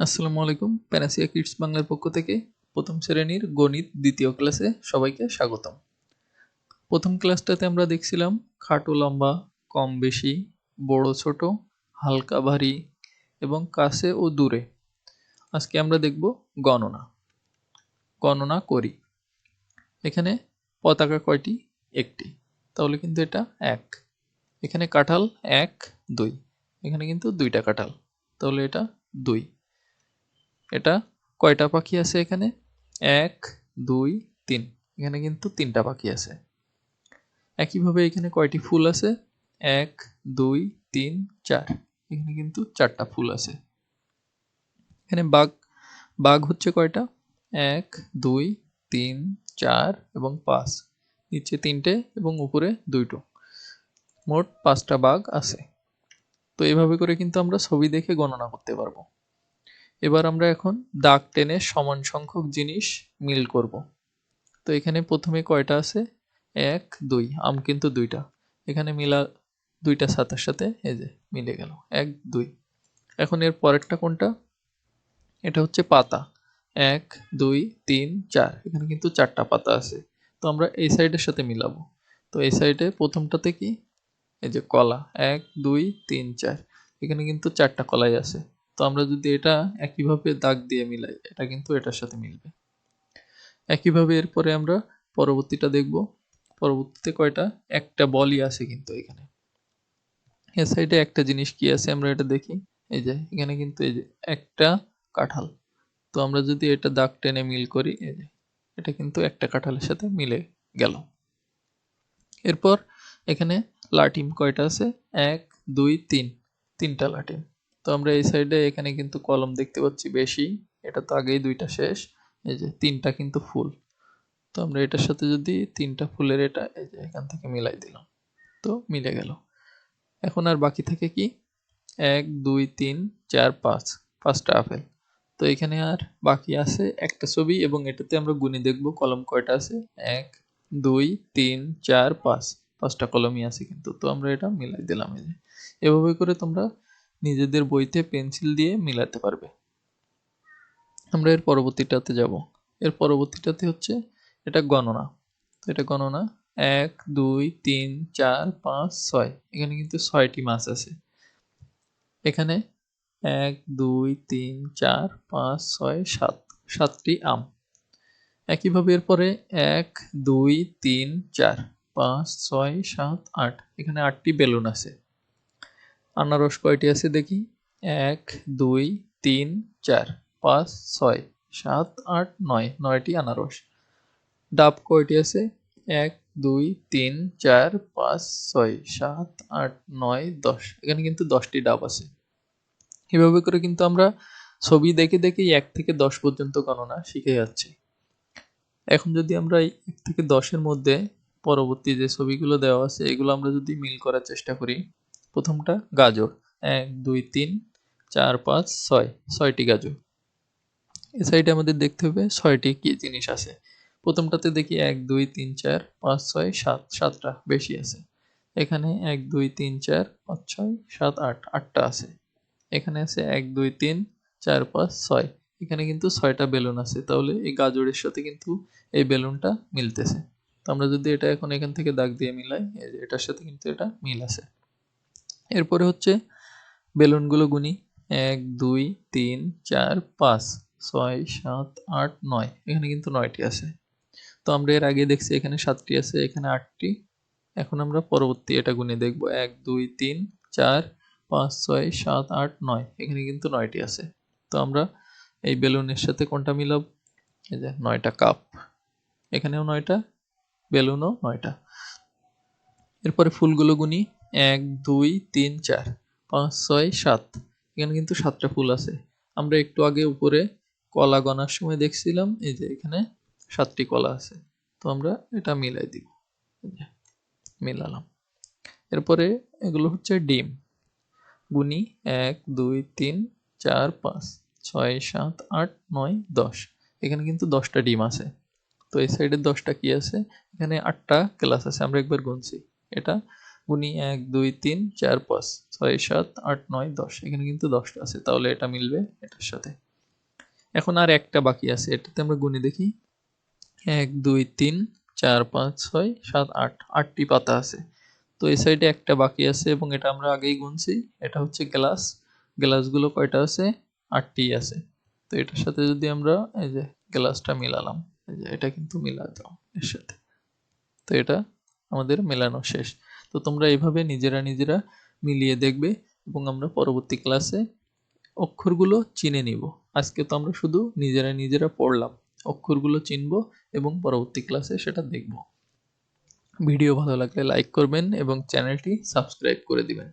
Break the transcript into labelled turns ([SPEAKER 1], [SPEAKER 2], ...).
[SPEAKER 1] আসসালামু আলাইকুম। Panacea kids বাংলার পক্ষ থেকে প্রথম শ্রেণীর গণিত দ্বিতীয় ক্লাসে সবাইকে স্বাগতম। প্রথম ক্লাসটাতে আমরা দেখছিলাম খাটো লম্বা, কম বেশি, বড় ছোট, হালকা ভারী এবং কাছে ও দূরে। আজকে আমরা দেখব গণনা। গণনা করি। এখানে পতাকা কয়টি? একটি। তাহলে কিন্তু এটা 1। এখানে কাঁঠাল 1 2। এখানে কিন্তু দুইটা কাঁঠাল, তাহলে এটা 2। এটা কয়টা পাখি আছে এখানে? 1 2 3। এখানে কিন্তু তিনটা পাখি আছে। একইভাবে এখানে কয়টি ফুল আছে? 1 2 3 4। এখানে কিন্তু চারটা ফুল আছে। এখানে বাঘ বাঘ হচ্ছে কয়টা? 1 2 3 4 এবং 5। নিচে তিনটে এবং উপরে দুইটো, মোট 5টা বাঘ আছে। তো এইভাবে করে কিন্তু আমরা ছবি দেখে গণনা করতে পারবো। এবার আমরা এখন দাগ টেনে সমান সংখ্যক জিনিস মিল করব। তো এখানে প্রথমে কয়টা আছে? 1 2। আম কিন্তু দুইটা, এখানে মিলা দুইটা ছাতার সাথে এই যে মিলে গেল 1 2। এখন এর পরেরটা কোনটা? এটা হচ্ছে পাতা। 1 2 3 4। এখানে কিন্তু চারটা পাতা আছে, তো আমরা এই সাইডের সাথে মিলাবো। তো এই সাইডে প্রথমটাতে কি? এই যে কলা। 1 2 3 4। এখানে কিন্তু চারটা কলাই আছে। তো আমরা যদি এটা একইভাবে দাগ দিয়ে মিলাই, এটা কিন্তু এটার সাথে মিলবে। একইভাবে এরপরে আমরা পরবর্তীটা দেখব। পরবর্তীতে কয়টা? একটা বলই আছে কিন্তু এখানে। এর সাইডে একটা জিনিস কি আছে আমরা এটা দেখি। এই যে এখানে কিন্তু এই যে একটা কাঁঠাল। তো আমরা যদি এটা দাগ টেনে মিল করি, এই যে এটা কিন্তু একটা কাঁঠালের সাথে মিলে গেল। এরপর এখানে লাটিম কয়টা আছে? 1 2 3। তিনটা লাটিম। তো আমরা এই সাইডে এখানে কিন্তু কলম দেখতে পাচ্ছি বেশি। এটা তো আগেই দুইটা শেষ। এই যে তিনটা কিন্তু ফুল। তো আমরা এটার সাথে যদি তিনটা ফুলের এটা এই যে এখান থেকে মিলাই দিলাম, তো মিলে গেল। এখন আর বাকি থাকে কি? 1 2 3 4 5। 5টা আপেল। তো এখানে আর বাকি আছে একটা ছবি এবং এটাতে আমরা গুণে দেখব কলম কয়টা আছে। 1 2 3 4 5। 5টা কলমই আছে কিন্তু। তো আমরা এটা মিলাই দিলাম। এই যে এভাবে করে তোমরা নিজেদের বইতে পেন্সিল দিয়ে মিলাতে পারবে। আমরা এর পরবর্তীটাতে যাব। এর পরবর্তীটাতে হচ্ছে এটা গণনা। তো এটা গণনা 1 2 3 4 5 6। এখানে কিন্তু 6টি মাছ আছে। এখানে 1 2 3 4 5 6 7। 7টি আম। একইভাবে এরপরে 1 2 3 4 5 6 7 8। এখানে 8টি বেলুন আছে। আনারস কয়টি আছে দেখি। 1 2 3 4 5 6 7 8 9। 9টি আনারস। ডাব কয়টি আছে? 1 2 3 4 5 6 7 8 9 10। এখানে কিন্তু 10টি ডাব আছে। এভাবে করে কিন্তু আমরা ছবি দেখে দেখে 1 থেকে 10 পর্যন্ত গণনা শিখে যাচ্ছি। এখন যদি আমরা এই 1 থেকে 10-এর মধ্যে পরবর্তী যে ছবিগুলো দেওয়া আছে এগুলো আমরা যদি মিল করার চেষ্টা করি। প্রথমটা গাজর। 1 2 3 4 5 6। 6টি গাজর। এই সাইডে আমাদের দেখতে হবে 6টি কি জিনিস আছে। প্রথমটাতে দেখি 1 2 3 4 5 6 7। 7টা বেশি আছে। এখানে 1 2 3 4 5 6 7 8। 8টা আছে। এখানে আছে 1 2 3 4 5 6। এখানে কিন্তু 6টা বেলুন আছে, তাহলে এই গাজরের সাথে কিন্তু এই বেলুনটা মিলতেছে। তো আমরা যদি এটা এখন এখান থেকে দাগ দিয়ে মিলাই, এই যে এটার সাথে কিন্তু এটা মিল আছে। এরপরে হচ্ছে বেলুনগুলো গুনি। 1 2 3 4 5 6 7 8 9। এখানে কিন্তু 9টি আছে। তো আমরা এর আগে দেখছি এখানে 7টি আছে, এখানে 8টি। এখন আমরা পরবর্তী এটা গুনে দেখব। 1 2 3 4 5 6 7 8 9। এখানে কিন্তু 9টি আছে। তো আমরা এই বেলুনের সাথে কোনটা মিলাব? এই যে 9টা কাপ। এখানেও 9টা, বেলুনও 9টা। এরপরে ফুলগুলো গুনি। 1 2 3 4 5 6 7। এখানে কিন্তু 7টা ফুল আছে। আমরা একটু আগে উপরে কলা গণার সময় দেখছিলাম এই যে এখানে 7টি কলা আছে। তো আমরা এটা মিলাই দিব। এই যে মিলালাম। এরপরে এগুলো হচ্ছে ডিম। গুনি 1 2 3 4 5 6 7 8 9 10। এখানে কিন্তু 10টা ডিম আছে। তো এই সাইডে 10টা কি আছে? এখানে 8টা ক্লাস আছে, আমরা একবার গুনছি। এটা গুনি 1 2 3 4 5 6 7 8 9 10। এখানে কিন্তু 10টা আছে, তাহলে এটা মিলবে এটার সাথে। এখন আর একটা বাকি আছে, এটাতে আমরা গুনে দেখি। 1 2 3 4 5 6 7 8, 8টি পাতা আছে। তো এই সাইডে একটা বাকি আছে এবং এটা আমরা আগেই গুনছি। এটা হচ্ছে গ্লাস, গ্লাসগুলো কয়টা আছে? 8টি আছে। তো এটার সাথে যদি আমরা এই যে গ্লাসটা মিলালাম, এই যে এটা কিন্তু মিলা দাও এর সাথে। তো এটা আমাদের মেলানো শেষ। তো তোমরা এইভাবে নিজেরা নিজেরা মিলিয়ে দেখবে এবং আমরা পরবর্তী ক্লাসে অক্ষরগুলো চিনে নিব। আজকে তো আমরা শুধু নিজেরা নিজেরা পড়লাম, অক্ষরগুলো চিনব এবং পরবর্তী ক্লাসে সেটা দেখব। ভিডিও ভালো লাগলে লাইক করবেন এবং চ্যানেলটি সাবস্ক্রাইব করে দিবেন।